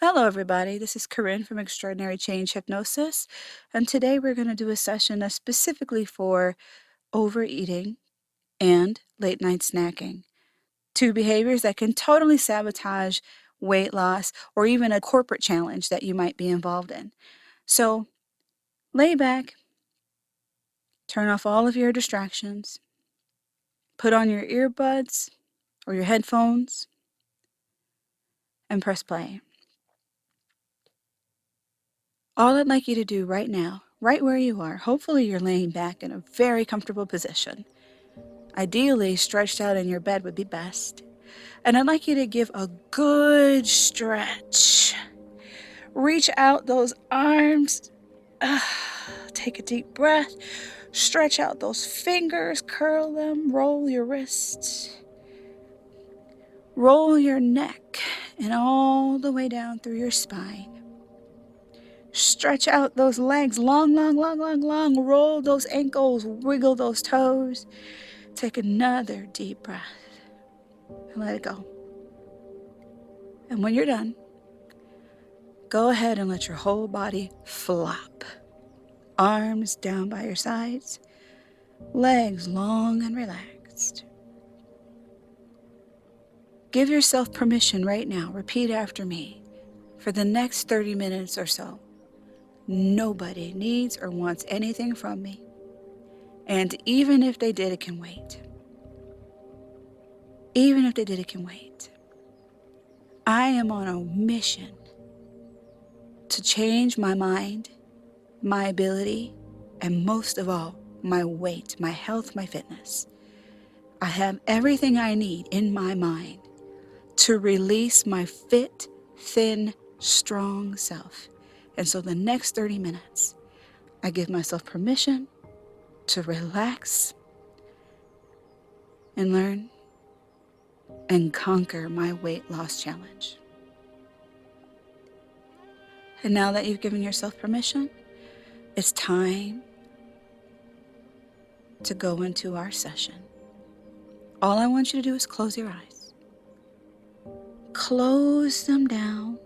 Hello, everybody. This is Corinne from Extraordinary Change Hypnosis, and today we're going to do a session that's specifically for overeating and late night snacking. Two behaviors that can totally sabotage weight loss or even a corporate challenge that you might be involved in. So lay back, turn off all of your distractions, put on your earbuds or your headphones, and press play. All I'd like you to do right now, right where you are, hopefully you're laying back in a very comfortable position. Ideally, stretched out in your bed would be best. And I'd like you to give a good stretch. Reach out those arms. Take a deep breath. Stretch out those fingers. Curl them. Roll your wrists. Roll your neck and all the way down through your spine. Stretch out those legs long, long, long, long, long. Roll those ankles. Wiggle those toes. Take another deep breath and let it go. And when you're done, go ahead and let your whole body flop. Arms down by your sides, legs long and relaxed. Give yourself permission right now, repeat after me, for the next 30 minutes or so. Nobody needs or wants anything from me. And even if they did, it can wait. Even if they did, it can wait. I am on a mission to change my mind, my ability, and most of all, my weight, my health, my fitness. I have everything I need in my mind to release my fit, thin, strong self. And so the next 30 minutes, I give myself permission to relax and learn and conquer my weight loss challenge. And now that you've given yourself permission, it's time to go into our session. All I want you to do is close your eyes. Close them down.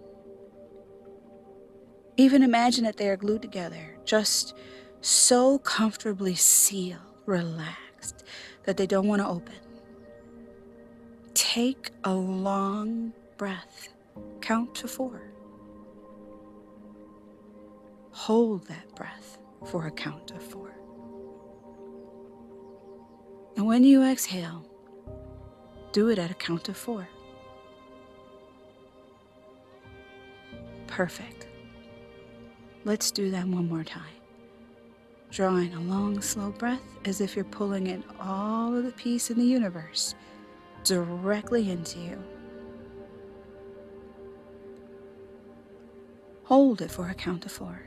Even imagine that they are glued together, just so comfortably sealed, relaxed, that they don't want to open. Take a long breath. Count to 4. Hold that breath for a count of 4. And when you exhale, do it at a count of 4. Perfect. Let's do that one more time. Drawing a long, slow breath as if you're pulling in all of the peace in the universe directly into you. Hold it for a count of 4.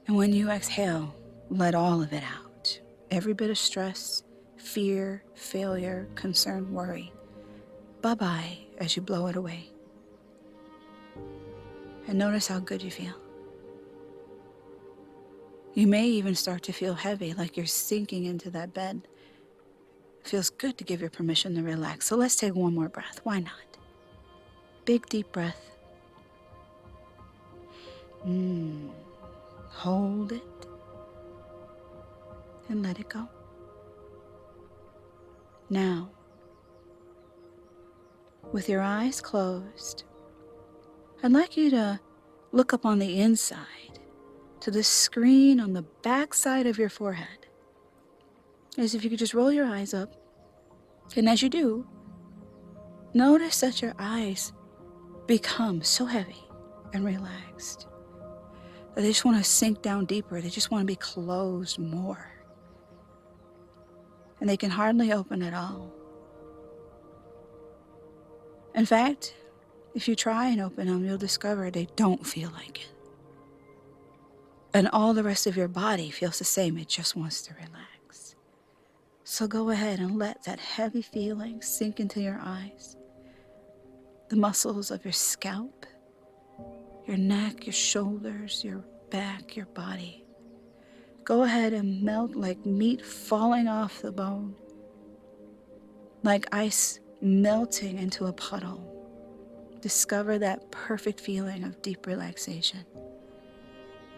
And when you exhale, let all of it out. Every bit of stress, fear, failure, concern, worry. Bye-bye as you blow it away. And notice how good you feel. You may even start to feel heavy, like you're sinking into that bed. It feels good to give your permission to relax. So let's take one more breath. Why not? Big, deep breath. Hold it. And let it go. Now, with your eyes closed, I'd like you to look up on the inside to the screen on the back side of your forehead. As if you could just roll your eyes up. And as you do, notice that your eyes become so heavy and relaxed that they just want to sink down deeper. They just want to be closed more. And they can hardly open at all. In fact, if you try and open them, you'll discover they don't feel like it. And all the rest of your body feels the same. It just wants to relax. So go ahead and let that heavy feeling sink into your eyes. The muscles of your scalp, your neck, your shoulders, your back, your body. Go ahead and melt like meat falling off the bone. Like ice melting into a puddle. Discover that perfect feeling of deep relaxation.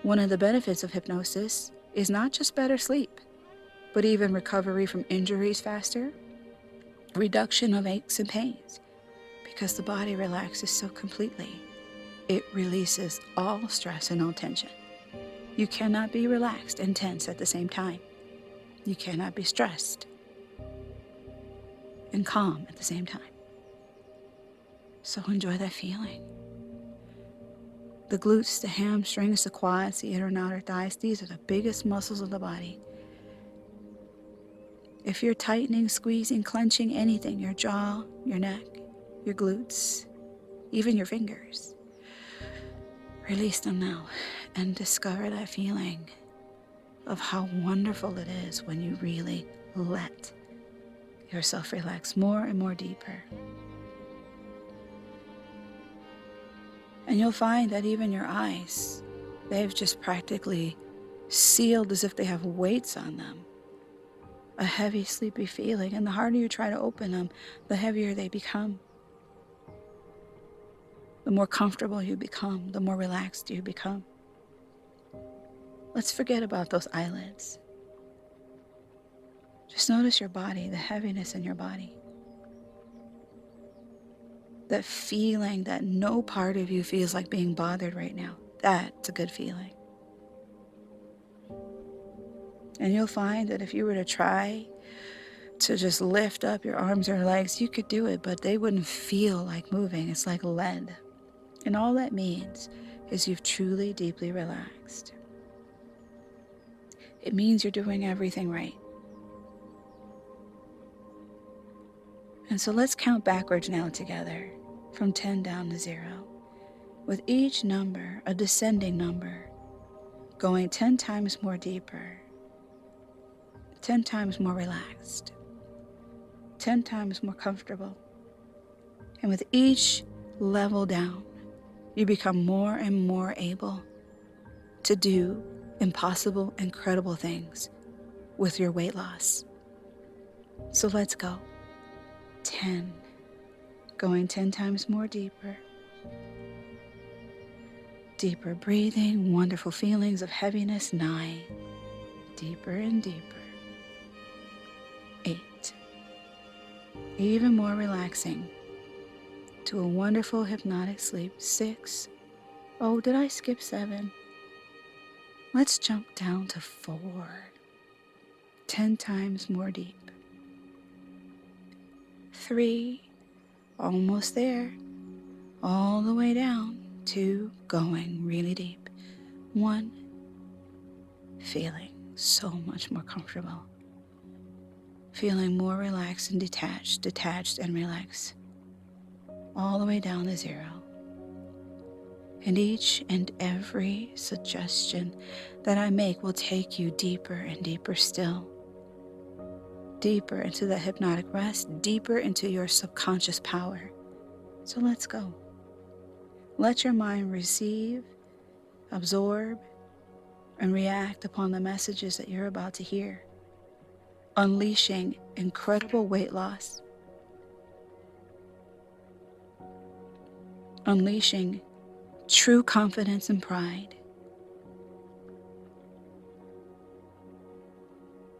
One of the benefits of hypnosis is not just better sleep, but even recovery from injuries faster, reduction of aches and pains, because the body relaxes so completely. It releases all stress and all tension. You cannot be relaxed and tense at the same time. You cannot be stressed and calm at the same time. So enjoy that feeling. The glutes, the hamstrings, the quads, the inner and outer thighs, these are the biggest muscles of the body. If you're tightening, squeezing, clenching anything, your jaw, your neck, your glutes, even your fingers, release them now and discover that feeling of how wonderful it is when you really let yourself relax more and more deeper. And you'll find that even your eyes, they've just practically sealed as if they have weights on them. A heavy, sleepy feeling, and the harder you try to open them, the heavier they become. The more comfortable you become, the more relaxed you become. Let's forget about those eyelids. Just notice your body, the heaviness in your body. That feeling that no part of you feels like being bothered right now. That's a good feeling. And you'll find that if you were to try to just lift up your arms or legs, you could do it, but they wouldn't feel like moving. It's like lead. And all that means is you've truly, deeply relaxed. It means you're doing everything right. And so let's count backwards now together, from 10 down to 0. With each number, a descending number, going 10 times more deeper, 10 times more relaxed, 10 times more comfortable. And with each level down, you become more and more able to do impossible, incredible things with your weight loss. So let's go. 10, going 10 times more deeper. Deeper breathing, wonderful feelings of heaviness. 9, deeper and deeper. 8, even more relaxing to a wonderful hypnotic sleep. 6, oh, did I skip 7? Let's jump down to 4, 10 times more deep. 3, almost there, all the way down. 2, going really deep. 1, feeling so much more comfortable. Feeling more relaxed and detached and relaxed. All the way down to 0. And each and every suggestion that I make will take you deeper and deeper still. Deeper into the hypnotic rest, deeper into your subconscious power. So let's go. Let your mind receive, absorb, and react upon the messages that you're about to hear. Unleashing incredible weight loss. Unleashing true confidence and pride.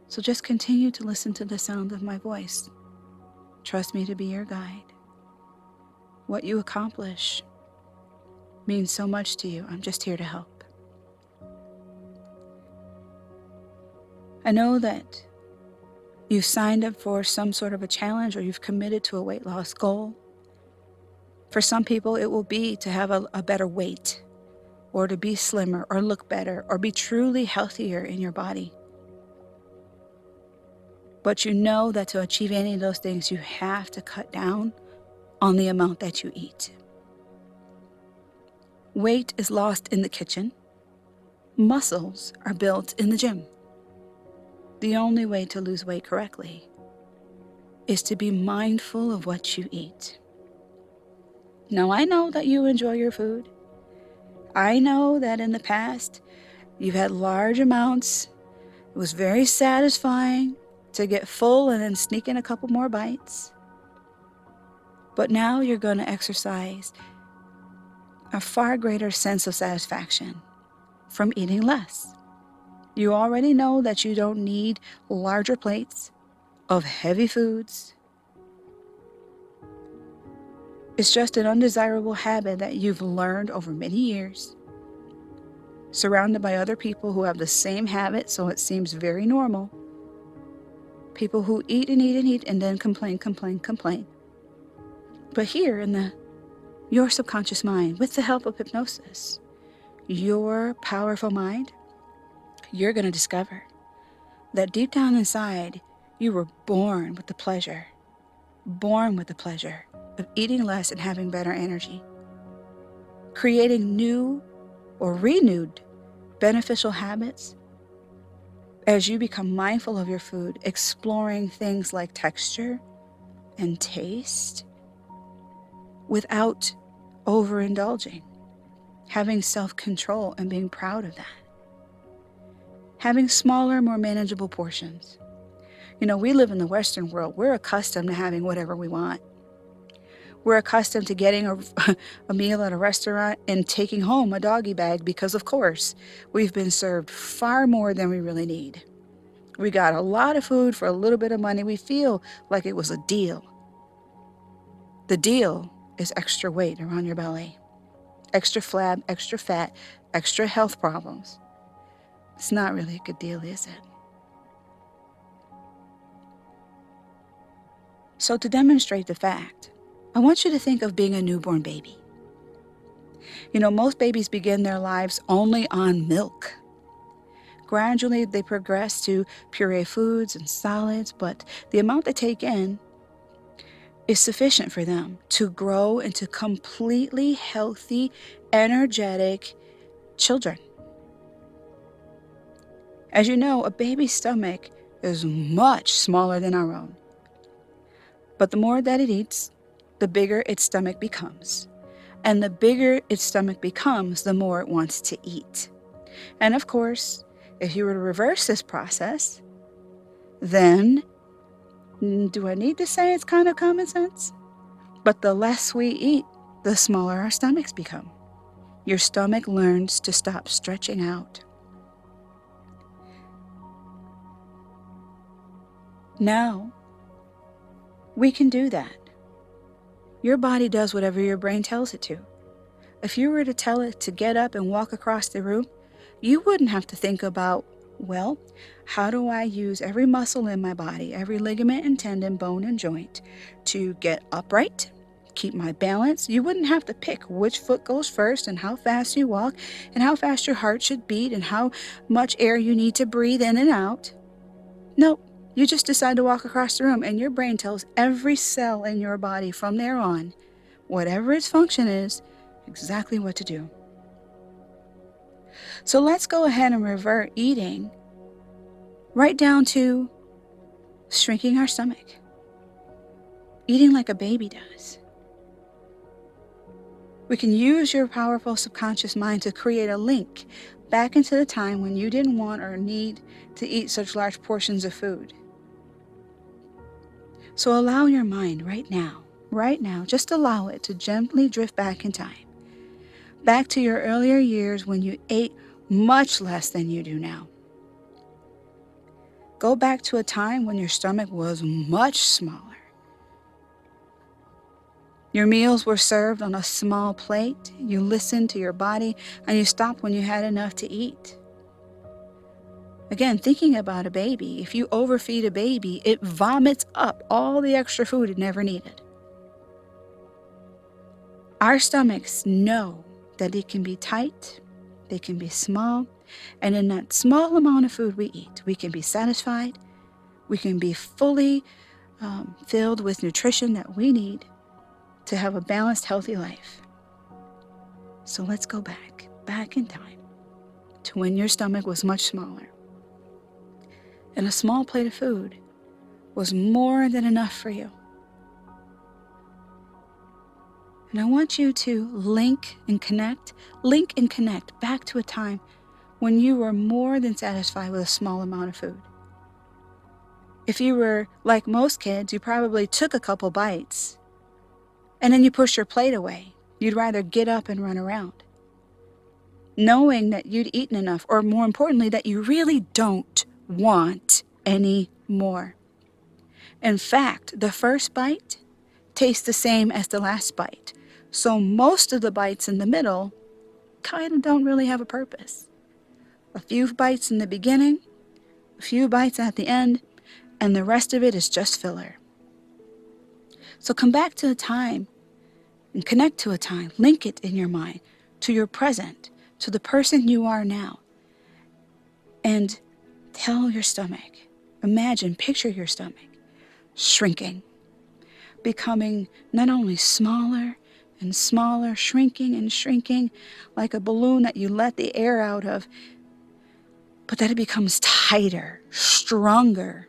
So just continue to listen to the sound of my voice. Trust me to be your guide. What you accomplish means so much to you. I'm just here to help. I know that you've signed up for some sort of a challenge or you've committed to a weight loss goal. For some people, it will be to have a better weight, or to be slimmer, or look better, or be truly healthier in your body. But you know that to achieve any of those things, you have to cut down on the amount that you eat. Weight is lost in the kitchen. Muscles are built in the gym. The only way to lose weight correctly is to be mindful of what you eat. Now, I know that you enjoy your food. I know that in the past, you've had large amounts. It was very satisfying to get full and then sneak in a couple more bites. But now you're going to exercise a far greater sense of satisfaction from eating less. You already know that you don't need larger plates of heavy foods. It's just an undesirable habit that you've learned over many years, surrounded by other people who have the same habit, so it seems very normal. People who eat and eat and eat and then complain. But here in your subconscious mind, with the help of hypnosis, your powerful mind, you're going to discover that deep down inside, you were born with the pleasure of eating less and having better energy, creating new or renewed beneficial habits as you become mindful of your food, exploring things like texture and taste without overindulging, having self-control and being proud of that, having smaller, more manageable portions. You know, we live in the Western world. We're accustomed to having whatever we want. We're accustomed to getting a meal at a restaurant and taking home a doggy bag because, of course, we've been served far more than we really need. We got a lot of food for a little bit of money. We feel like it was a deal. The deal is extra weight around your belly, extra flab, extra fat, extra health problems. It's not really a good deal, is it? So to demonstrate the fact, I want you to think of being a newborn baby. You know, most babies begin their lives only on milk. Gradually, they progress to puree foods and solids, but the amount they take in is sufficient for them to grow into completely healthy, energetic children. As you know, a baby's stomach is much smaller than our own. But the more that it eats, the bigger its stomach becomes. And the bigger its stomach becomes, the more it wants to eat. And of course, if you were to reverse this process, then, do I need to say it's kind of common sense? But the less we eat, the smaller our stomachs become. Your stomach learns to stop stretching out. Now, we can do that. Your body does whatever your brain tells it to. If you were to tell it to get up and walk across the room, you wouldn't have to think about, well, how do I use every muscle in my body, every ligament and tendon, bone and joint to get upright, keep my balance? You wouldn't have to pick which foot goes first and how fast you walk and how fast your heart should beat and how much air you need to breathe in and out. Nope. You just decide to walk across the room and your brain tells every cell in your body from there on, whatever its function is, exactly what to do. So let's go ahead and revert eating right down to shrinking our stomach. Eating like a baby does. We can use your powerful subconscious mind to create a link back into the time when you didn't want or need to eat such large portions of food. So allow your mind right now, just allow it to gently drift back in time. Back to your earlier years when you ate much less than you do now. Go back to a time when your stomach was much smaller. Your meals were served on a small plate. You listened to your body and you stopped when you had enough to eat. Again, thinking about a baby, if you overfeed a baby, it vomits up all the extra food it never needed. Our stomachs know that it can be tight, they can be small, and in that small amount of food we eat, we can be satisfied, we can be fully filled with nutrition that we need to have a balanced, healthy life. So let's go back in time to when your stomach was much smaller. And a small plate of food was more than enough for you. And I want you to link and connect back to a time when you were more than satisfied with a small amount of food. If you were like most kids, you probably took a couple bites And then you push your plate away. You'd rather get up and run around, knowing that you'd eaten enough, or more importantly, that you really don't want any more. In fact, the first bite tastes the same as the last bite. So most of the bites in the middle kind of don't really have a purpose. A few bites in the beginning, a few bites at the end, and the rest of it is just filler. So come back to a time and connect to a time. Link it in your mind to your present, to the person you are now. And tell your stomach, picture your stomach shrinking, becoming not only smaller and smaller, shrinking and shrinking like a balloon that you let the air out of, but that it becomes tighter, stronger,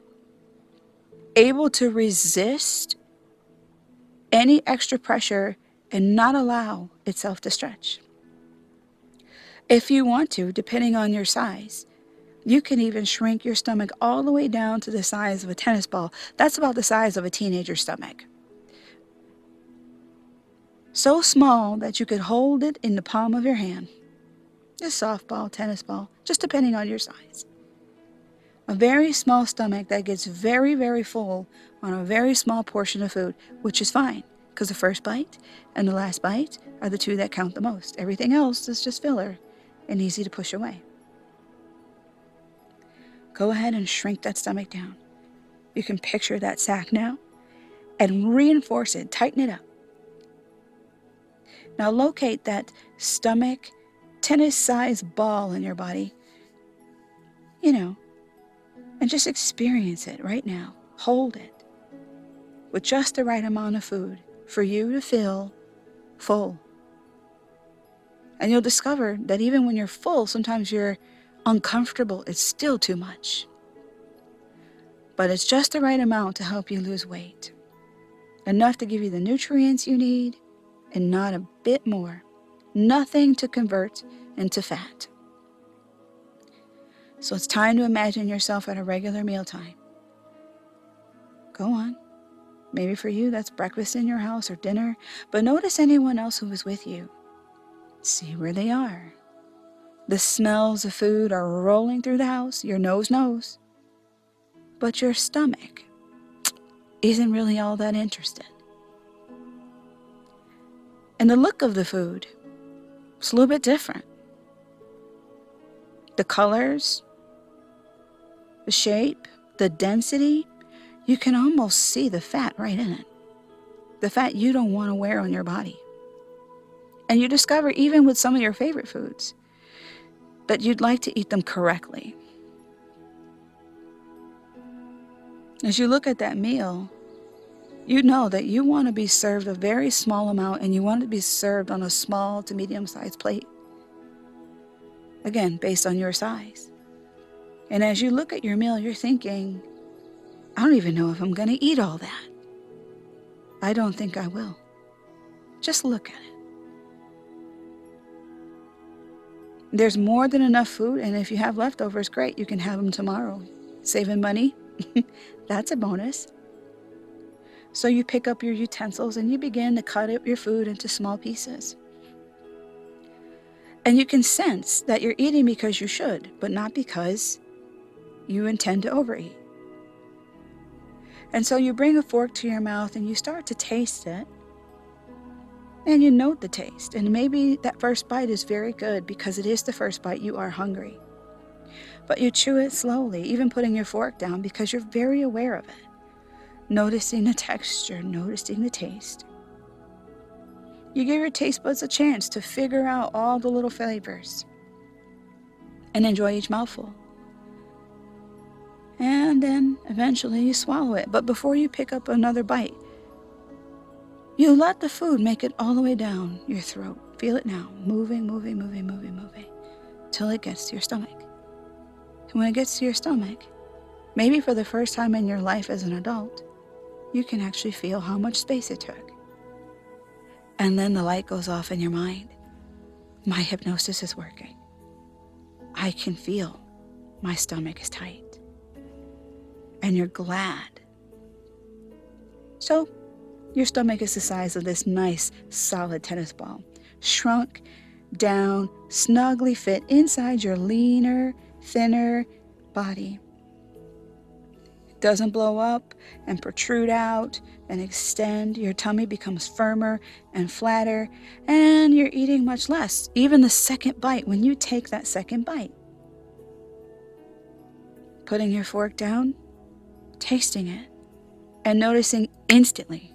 able to resist any extra pressure and not allow itself to stretch. If you want to, depending on your size, you can even shrink your stomach all the way down to the size of a tennis ball. That's about the size of a teenager's stomach. So small that you could hold it in the palm of your hand. A softball, tennis ball, just depending on your size. A very small stomach that gets very, very full on a very small portion of food, which is fine, because the first bite and the last bite are the two that count the most. Everything else is just filler and easy to push away. Go ahead and shrink that stomach down. You can picture that sack now and reinforce it, tighten it up. Now locate that stomach, tennis-sized ball in your body, and just experience it right now. Hold it with just the right amount of food for you to feel full. And you'll discover that even when you're full, sometimes you're uncomfortable. It's still too much. But it's just the right amount to help you lose weight. Enough to give you the nutrients you need and not a bit more. Nothing to convert into fat. So it's time to imagine yourself at a regular mealtime. Go on. Maybe for you that's breakfast in your house or dinner, but notice anyone else who is with you. See where they are. The smells of food are rolling through the house. Your nose knows. But your stomach isn't really all that interested. And the look of the food is a little bit different. The colors, the shape, the density, you can almost see the fat right in it. The fat you don't want to wear on your body. And you discover, even with some of your favorite foods, that you'd like to eat them correctly. As you look at that meal, you know that you want to be served a very small amount, and you want to be served on a small to medium-sized plate. Again, based on your size. And as you look at your meal, you're thinking, I don't even know if I'm going to eat all that. I don't think I will. Just look at it. There's more than enough food, and if you have leftovers, great, you can have them tomorrow. Saving money? That's a bonus. So you pick up your utensils and you begin to cut up your food into small pieces. And you can sense that you're eating because you should, but not because you intend to overeat. And so you bring a fork to your mouth and you start to taste it. And you note the taste. And maybe that first bite is very good because it is the first bite. You are hungry. But you chew it slowly, even putting your fork down, because you're very aware of it. Noticing the texture, noticing the taste. You give your taste buds a chance to figure out all the little flavors and enjoy each mouthful. And then eventually you swallow it. But before you pick up another bite, you let the food make it all the way down your throat. Feel it now, moving, till it gets to your stomach. And when it gets to your stomach, maybe for the first time in your life as an adult, you can actually feel how much space it took. And then the light goes off in your mind. My hypnosis is working. I can feel my stomach is tight. And you're glad. So your stomach is the size of this nice, solid tennis ball, shrunk down, snugly fit inside your leaner, thinner body. It doesn't blow up and protrude out and extend. Your tummy becomes firmer and flatter, and you're eating much less. Even the second bite, when you take that second bite, putting your fork down, tasting it, and noticing instantly,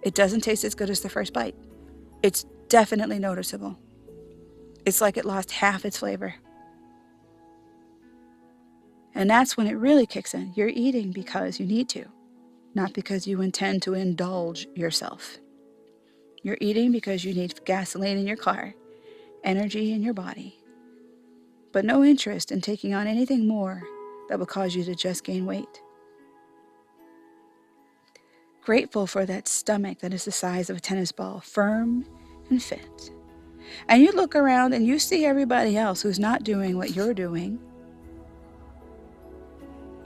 it doesn't taste as good as the first bite. It's definitely noticeable. It's like it lost half its flavor. And that's when it really kicks in. You're eating because you need to, not because you intend to indulge yourself. You're eating because you need gasoline in your car, energy in your body, but no interest in taking on anything more that will cause you to just gain weight. Grateful for that stomach that is the size of a tennis ball, firm and fit. And you look around and you see everybody else who's not doing what you're doing,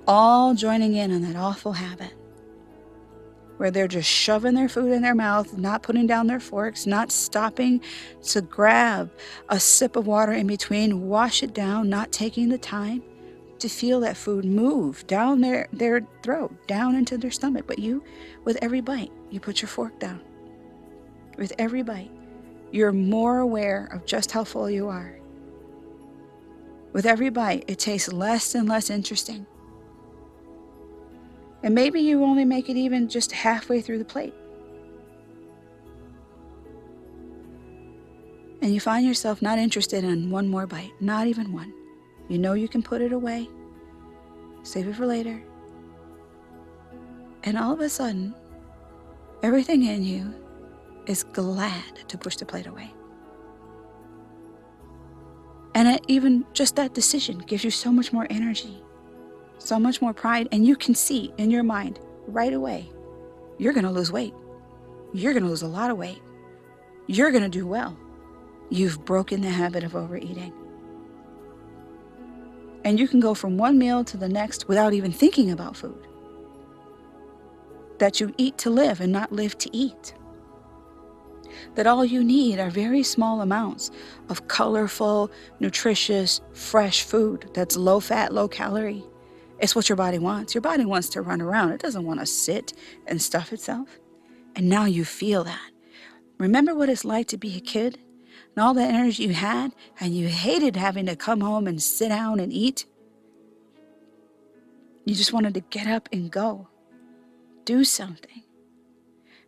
all joining in on that awful habit where they're just shoving their food in their mouth, not putting down their forks, not stopping to grab a sip of water in between, wash it down, not taking the time to feel that food move down their throat, down into their stomach. But you, with every bite, you put your fork down. With every bite, you're more aware of just how full you are. With every bite, it tastes less and less interesting. And maybe you only make it even just halfway through the plate. And you find yourself not interested in one more bite, not even one. You know you can put it away, save it for later. And all of a sudden, everything in you is glad to push the plate away. And even just that decision gives you so much more energy, so much more pride, and you can see in your mind right away, you're going to lose weight. You're going to lose a lot of weight. You're going to do well. You've broken the habit of overeating. And you can go from one meal to the next without even thinking about food. That you eat to live and not live to eat. That all you need are very small amounts of colorful, nutritious, fresh food that's low fat, low calorie. It's what your body wants. Your body wants to run around. It doesn't want to sit and stuff itself. And now you feel that. Remember what it's like to be a kid and all the energy you had, and you hated having to come home and sit down and eat? You just wanted to get up and go. Do something.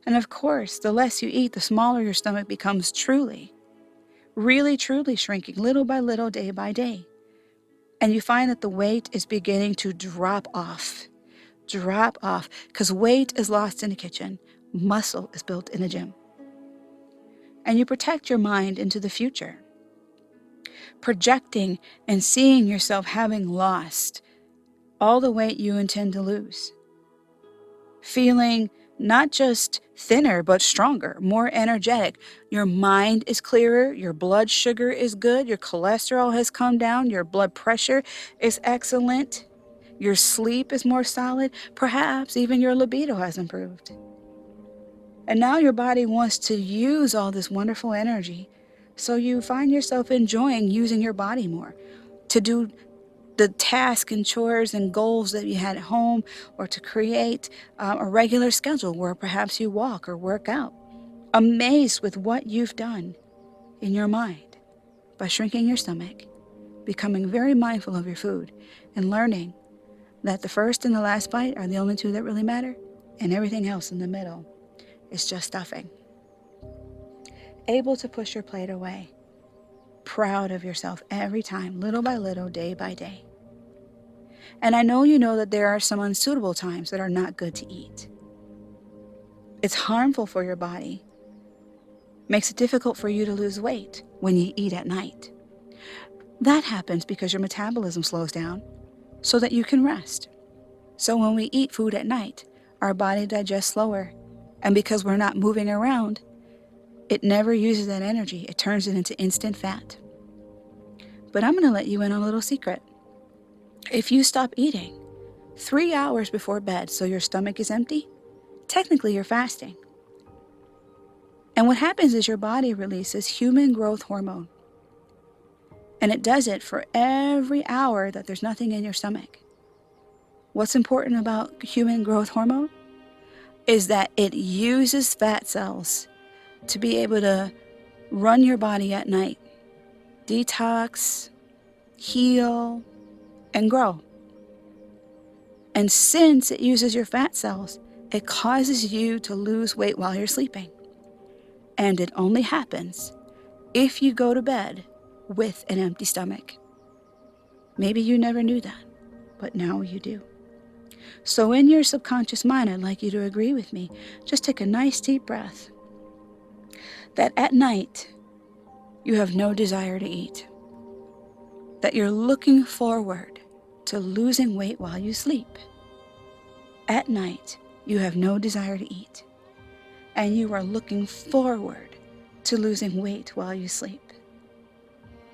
And of course, the less you eat, the smaller your stomach becomes truly. Really, truly shrinking little by little, day by day. And you find that the weight is beginning to drop off. Drop off, because weight is lost in the kitchen. Muscle is built in the gym. And you protect your mind into the future, projecting and seeing yourself having lost all the weight you intend to lose. Feeling not just thinner, but stronger, more energetic. Your mind is clearer, your blood sugar is good, your cholesterol has come down, your blood pressure is excellent, your sleep is more solid, perhaps even your libido has improved. And now your body wants to use all this wonderful energy, so you find yourself enjoying using your body more to do the tasks and chores and goals that you had at home, or to create a regular schedule where perhaps you walk or work out. Amazed with what you've done in your mind by shrinking your stomach, becoming very mindful of your food, and learning that the first and the last bite are the only two that really matter, and everything else in the middle is just stuffing. Able to push your plate away, proud of yourself every time, little by little, day by day. And I know you know that there are some unsuitable times that are not good to eat. It's harmful for your body. Makes it difficult for you to lose weight when you eat at night. That happens because your metabolism slows down so that you can rest. So when we eat food at night, our body digests slower. And because we're not moving around, it never uses that energy. It turns it into instant fat. But I'm going to let you in on a little secret. If you stop eating 3 hours before bed so your stomach is empty, technically you're fasting. And what happens is your body releases human growth hormone. And it does it for every hour that there's nothing in your stomach. What's important about human growth hormone is that it uses fat cells to be able to run your body at night, detox, heal, and grow. And since it uses your fat cells, it causes you to lose weight while you're sleeping. And it only happens if you go to bed with an empty stomach. Maybe you never knew that, but now you do. So in your subconscious mind, I'd like you to agree with me. Just take a nice deep breath. That at night, you have no desire to eat. That you're looking forward to losing weight while you sleep. At night, you have no desire to eat. And you are looking forward to losing weight while you sleep.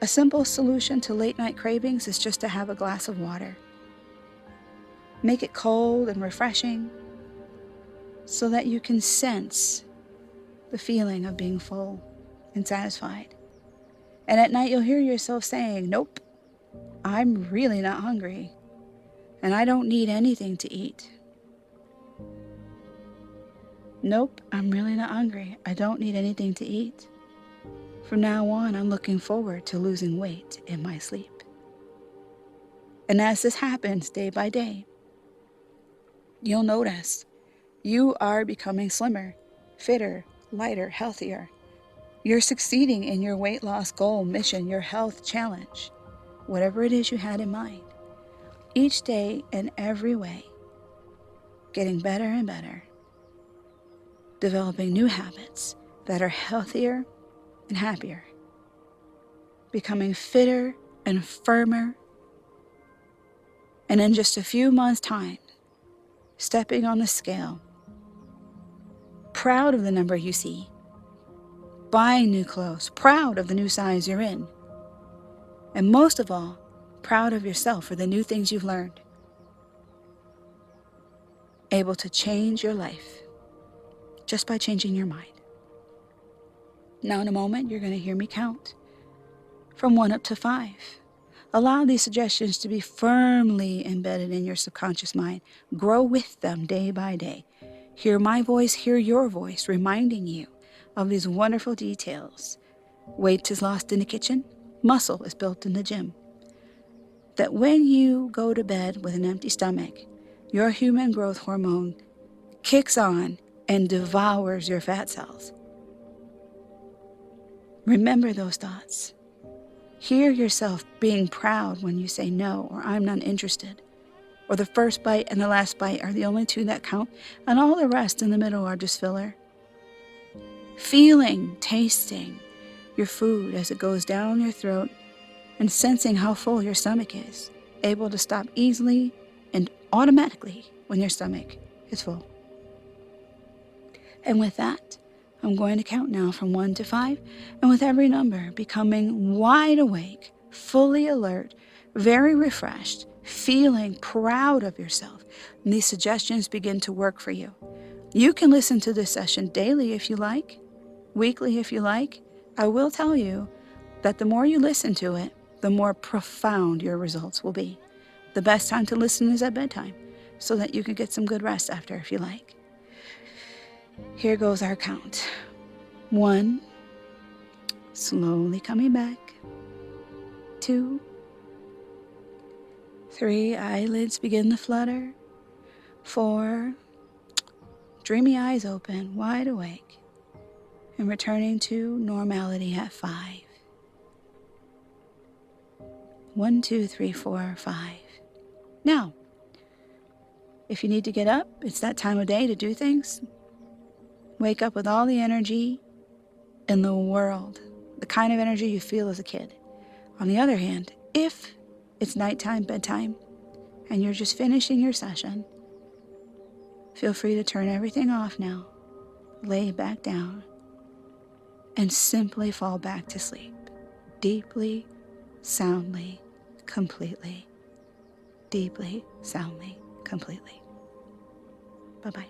A simple solution to late night cravings is just to have a glass of water. Make it cold and refreshing so that you can sense the feeling of being full and satisfied. And at night you'll hear yourself saying, nope, I'm really not hungry and I don't need anything to eat. Nope, I'm really not hungry. I don't need anything to eat. From now on, I'm looking forward to losing weight in my sleep. And as this happens day by day, you'll notice you are becoming slimmer, fitter, lighter, healthier. You're succeeding in your weight loss goal, mission, your health challenge, whatever it is you had in mind. Each day in every way, getting better and better, developing new habits that are healthier and happier, becoming fitter and firmer, and in just a few months' time, stepping on the scale, proud of the number you see, buying new clothes, proud of the new size you're in, and most of all, proud of yourself for the new things you've learned, able to change your life just by changing your mind. Now in a moment, you're going to hear me count from 1 up to 5. Allow these suggestions to be firmly embedded in your subconscious mind. Grow with them day by day. Hear my voice, hear your voice, reminding you of these wonderful details. Weight is lost in the kitchen, muscle is built in the gym. That when you go to bed with an empty stomach, your human growth hormone kicks on and devours your fat cells. Remember those thoughts. Hear yourself being proud when you say no or I'm not interested. Or the first bite and the last bite are the only two that count, and all the rest in the middle are just filler. Feeling, tasting your food as it goes down your throat and sensing how full your stomach is, able to stop easily and automatically when your stomach is full. And with that, I'm going to count now from 1 to 5, and with every number becoming wide awake, fully alert, very refreshed, feeling proud of yourself, and these suggestions begin to work for you. You can listen to this session daily if you like, weekly if you like. I will tell you that the more you listen to it, the more profound your results will be. The best time to listen is at bedtime, so that you can get some good rest after if you like. Here goes our count. 1, slowly coming back. 2, 3, eyelids begin to flutter. 4, dreamy eyes open, wide awake, and returning to normality at 5. 1, 2, 3, 4, 5. Now, if you need to get up, it's that time of day to do things. Wake up with all the energy in the world, the kind of energy you feel as a kid. On the other hand, if it's nighttime, bedtime, and you're just finishing your session, feel free to turn everything off now, lay back down, and simply fall back to sleep. Deeply, soundly, completely. Deeply, soundly, completely. Bye-bye.